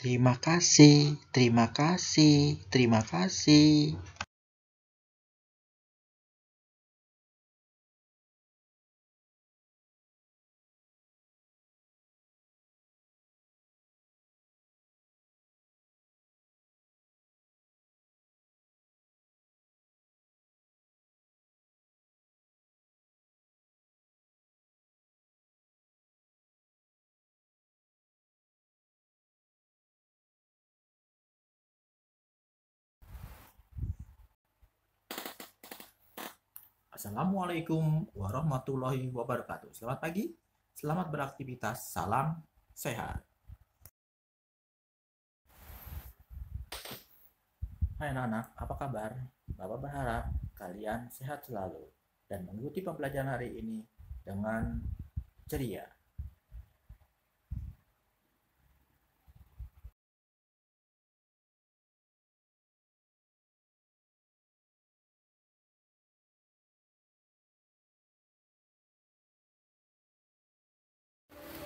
Terima kasih, terima kasih, terima kasih. Assalamualaikum warahmatullahi wabarakatuh. Selamat pagi, selamat beraktivitas, salam sehat. Hai anak-anak, apa kabar? Bapak berharap kalian sehat selalu dan mengikuti pembelajaran hari ini dengan ceria.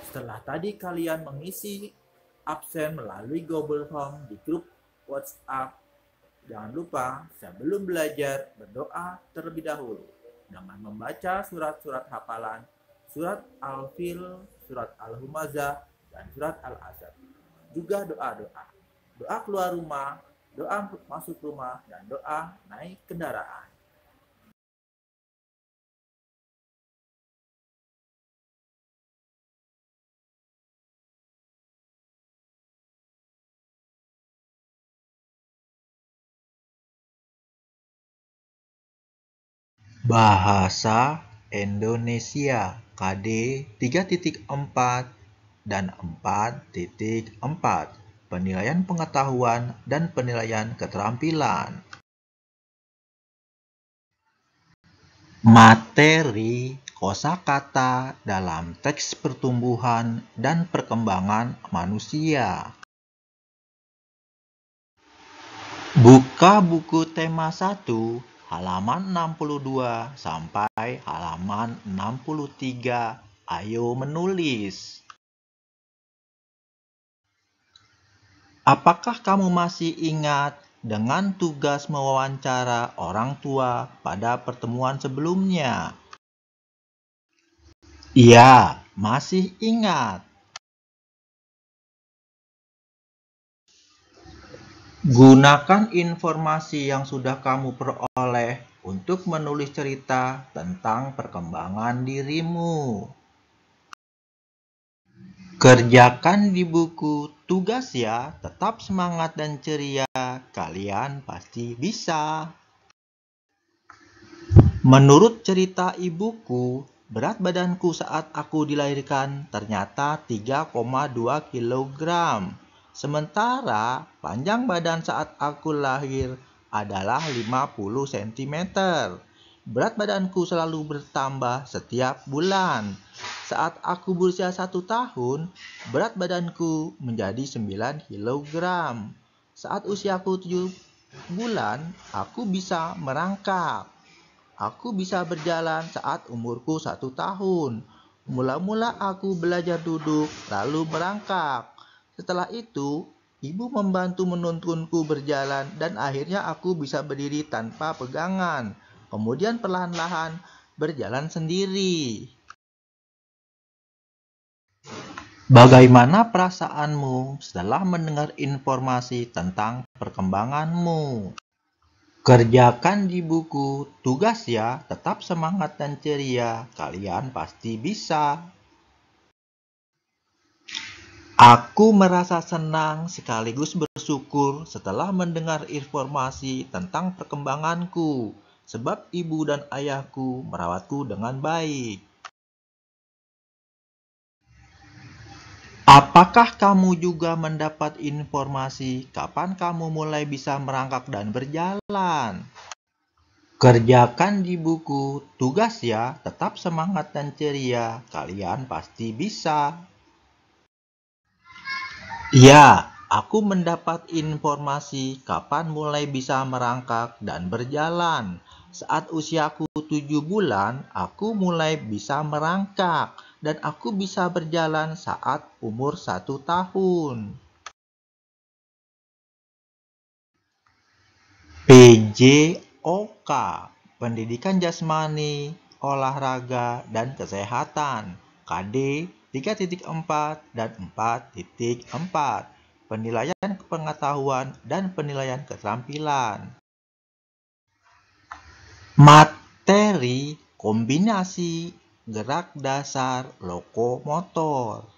Setelah tadi kalian mengisi absen melalui Google Form di grup WhatsApp, jangan lupa sebelum belajar berdoa terlebih dahulu dengan membaca surat-surat hafalan, surat Al-Fil, surat Al-Humazah, dan surat Al-Asr. Juga doa-doa. Doa keluar rumah, doa masuk rumah, dan doa naik kendaraan. Bahasa Indonesia KD 3.4 dan 4.4. Penilaian pengetahuan dan penilaian keterampilan. Materi kosakata dalam teks pertumbuhan dan perkembangan manusia. Buka buku tema 1 halaman 62 sampai halaman 63. Ayo menulis. Apakah kamu masih ingat dengan tugas mewawancara orang tua pada pertemuan sebelumnya? Iya, masih ingat. Gunakan informasi yang sudah kamu peroleh untuk menulis cerita tentang perkembangan dirimu. Kerjakan di buku tugas ya, tetap semangat dan ceria, kalian pasti bisa. Menurut cerita ibuku, berat badanku saat aku dilahirkan ternyata 3,2 kg. Sementara panjang badan saat aku lahir adalah 50 cm. Berat badanku selalu bertambah setiap bulan. Saat aku berusia 1 tahun, berat badanku menjadi 9 kg. Saat usiaku 7 bulan, aku bisa merangkak. Aku bisa berjalan saat umurku 1 tahun. Mula-mula aku belajar duduk, lalu merangkak. Setelah itu, ibu membantu menuntunku berjalan dan akhirnya aku bisa berdiri tanpa pegangan. Kemudian perlahan-lahan berjalan sendiri. Bagaimana perasaanmu setelah mendengar informasi tentang perkembanganmu? Kerjakan di buku tugas ya, tetap semangat dan ceria, kalian pasti bisa. Aku merasa senang sekaligus bersyukur setelah mendengar informasi tentang perkembanganku, sebab ibu dan ayahku merawatku dengan baik. Apakah kamu juga mendapat informasi kapan kamu mulai bisa merangkak dan berjalan? Kerjakan di buku tugas ya, tetap semangat dan ceria, kalian pasti bisa. Ya, aku mendapat informasi kapan mulai bisa merangkak dan berjalan. Saat usiaku 7 bulan, aku mulai bisa merangkak dan aku bisa berjalan saat umur 1 tahun. PJOK, Pendidikan Jasmani, Olahraga, dan Kesehatan. KD 3.4 dan 4.4, Penilaian Pengetahuan dan Penilaian Keterampilan. Materi kombinasi gerak dasar lokomotor.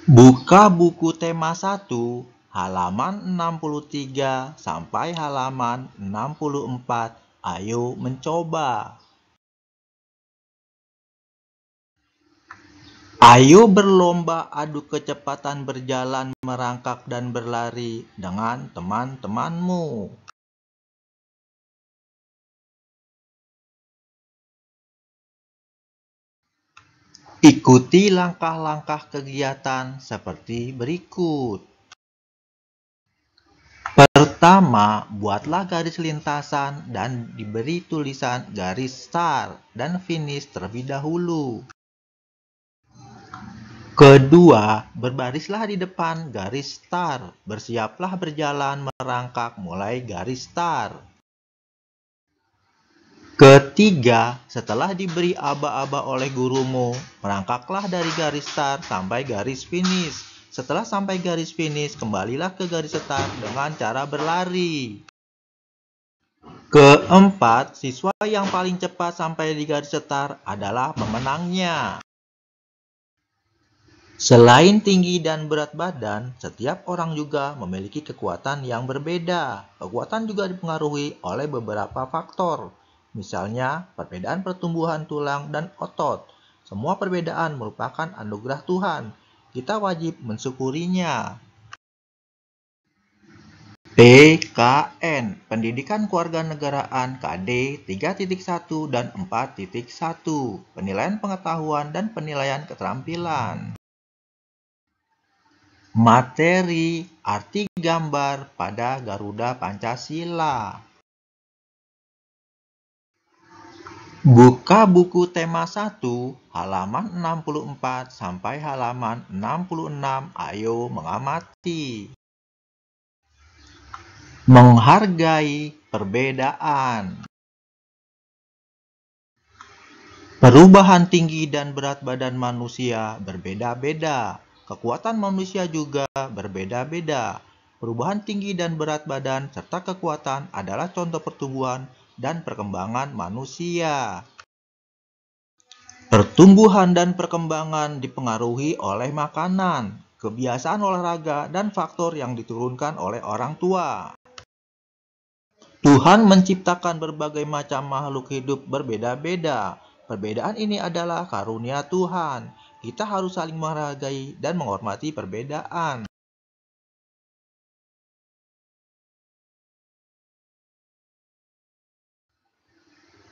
Buka buku tema 1, halaman 63 sampai halaman 64. Ayo mencoba. Ayo berlomba adu kecepatan berjalan, merangkak, dan berlari dengan teman-temanmu. Ikuti langkah-langkah kegiatan seperti berikut. Pertama, buatlah garis lintasan dan diberi tulisan garis start dan finish terlebih dahulu. Kedua, berbarislah di depan garis start. Bersiaplah berjalan merangkak mulai garis start. Ketiga, setelah diberi aba-aba oleh gurumu, merangkaklah dari garis start sampai garis finish. Setelah sampai garis finish, kembalilah ke garis start dengan cara berlari. Keempat, siswa yang paling cepat sampai di garis start adalah pemenangnya. Selain tinggi dan berat badan, setiap orang juga memiliki kekuatan yang berbeda. Kekuatan juga dipengaruhi oleh beberapa faktor. Misalnya, perbedaan pertumbuhan tulang dan otot. Semua perbedaan merupakan anugerah Tuhan. Kita wajib mensyukurinya. PKN, Pendidikan Kewarganegaraan KD 3.1 dan 4.1, Penilaian Pengetahuan dan Penilaian Keterampilan. Materi arti gambar pada Garuda Pancasila. Buka buku tema 1, halaman 64 sampai halaman 66. Ayo mengamati. Menghargai perbedaan. Perubahan tinggi dan berat badan manusia berbeda-beda. Kekuatan manusia juga berbeda-beda. Perubahan tinggi dan berat badan serta kekuatan adalah contoh pertumbuhan dan perkembangan manusia. Pertumbuhan dan perkembangan dipengaruhi oleh makanan, kebiasaan olahraga, dan faktor yang diturunkan oleh orang tua. Tuhan menciptakan berbagai macam makhluk hidup berbeda-beda. Perbedaan ini adalah karunia Tuhan. Kita harus saling menghargai dan menghormati perbedaan.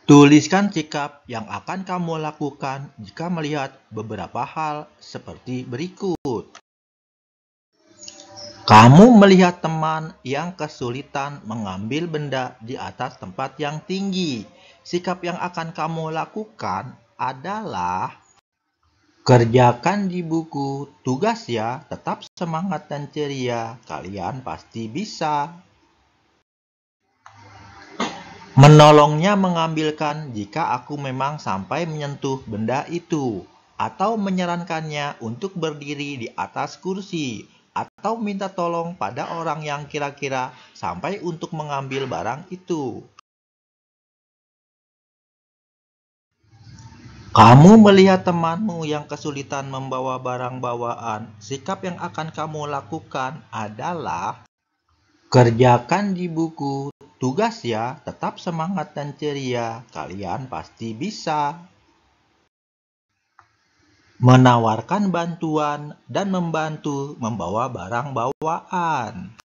Tuliskan sikap yang akan kamu lakukan jika melihat beberapa hal seperti berikut. Kamu melihat teman yang kesulitan mengambil benda di atas tempat yang tinggi. Sikap yang akan kamu lakukan adalah: kerjakan di buku, tugas ya, tetap semangat dan ceria, kalian pasti bisa. Menolongnya mengambilkan jika aku memang sampai menyentuh benda itu, atau menyarankannya untuk berdiri di atas kursi, atau minta tolong pada orang yang kira-kira sampai untuk mengambil barang itu. Kamu melihat temanmu yang kesulitan membawa barang bawaan. Sikap yang akan kamu lakukan adalah: kerjakan di buku, tugas ya, tetap semangat dan ceria, kalian pasti bisa. Menawarkan bantuan dan membantu membawa barang bawaan.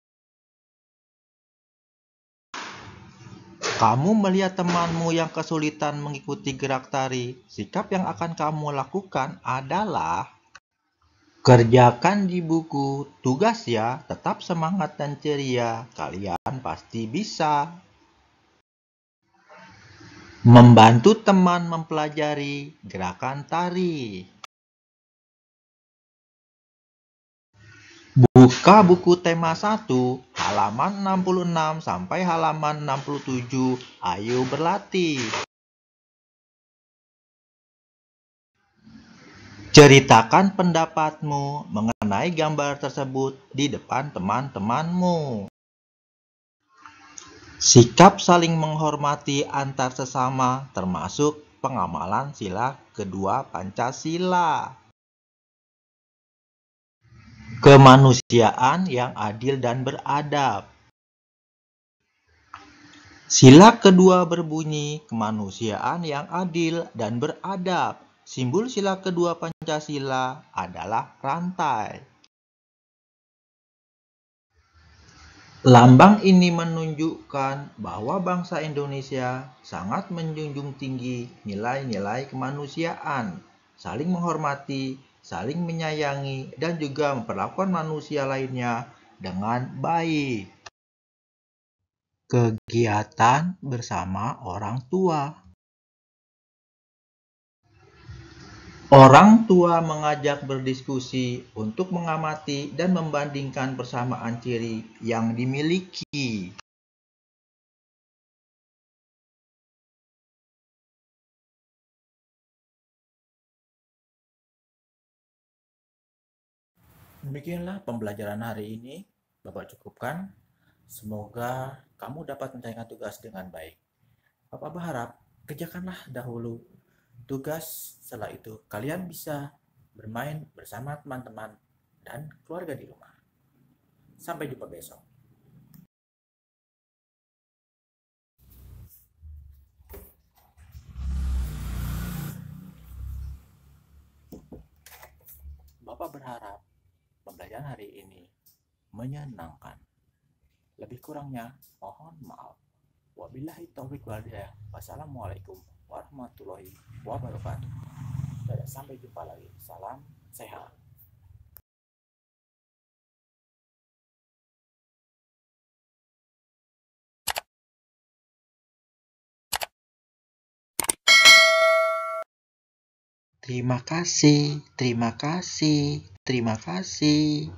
Kamu melihat temanmu yang kesulitan mengikuti gerak tari. Sikap yang akan kamu lakukan adalah: kerjakan di buku, tugas ya, tetap semangat dan ceria, kalian pasti bisa. Membantu teman mempelajari gerakan tari. Buka buku tema 1, halaman 66 sampai halaman 67. Ayo berlatih. Ceritakan pendapatmu mengenai gambar tersebut di depan teman-temanmu. Sikap saling menghormati antar sesama termasuk pengamalan sila kedua Pancasila. Kemanusiaan yang adil dan beradab. Sila kedua berbunyi kemanusiaan yang adil dan beradab. Simbol sila kedua Pancasila adalah rantai. Lambang ini menunjukkan bahwa bangsa Indonesia sangat menjunjung tinggi nilai-nilai kemanusiaan, saling menghormati, saling menyayangi, dan juga memperlakukan manusia lainnya dengan baik. Kegiatan bersama orang tua. Orang tua mengajak berdiskusi untuk mengamati dan membandingkan persamaan ciri yang dimiliki. Demikianlah pembelajaran hari ini, Bapak cukupkan. Semoga kamu dapat menyelesaikan tugas dengan baik. Bapak berharap kerjakanlah dahulu tugas, setelah itu kalian bisa bermain bersama teman-teman dan keluarga di rumah. Sampai jumpa besok. Bapak berharap pembelajaran hari ini menyenangkan. Lebih kurangnya mohon maaf. Wabillahi taufiq wal hidayah. Wassalamualaikum warahmatullahi wabarakatuh. Dan sampai jumpa lagi. Salam sehat. Terima kasih, terima kasih, terima kasih.